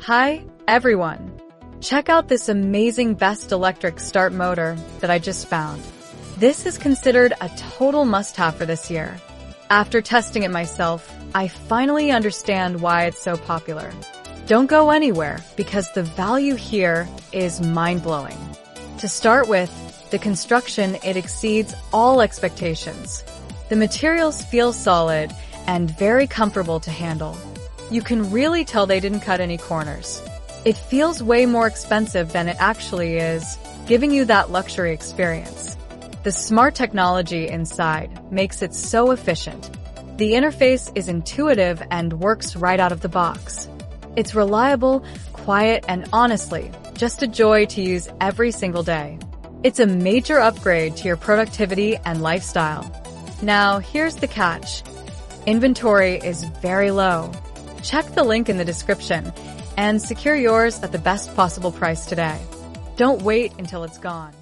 Hi, everyone. Check out this amazing best electric start motor that I just found. This is considered a total must-have for this year. After testing it myself, I finally understand why it's so popular. Don't go anywhere because the value here is mind-blowing. To start with, the construction, it exceeds all expectations. The materials feel solid and very comfortable to handle. You can really tell they didn't cut any corners. It feels way more expensive than it actually is, giving you that luxury experience. The smart technology inside makes it so efficient. The interface is intuitive and works right out of the box. It's reliable, quiet, and honestly, just a joy to use every single day. It's a major upgrade to your productivity and lifestyle. Now, here's the catch. Inventory is very low. Check the link in the description and secure yours at the best possible price today. Don't wait until it's gone.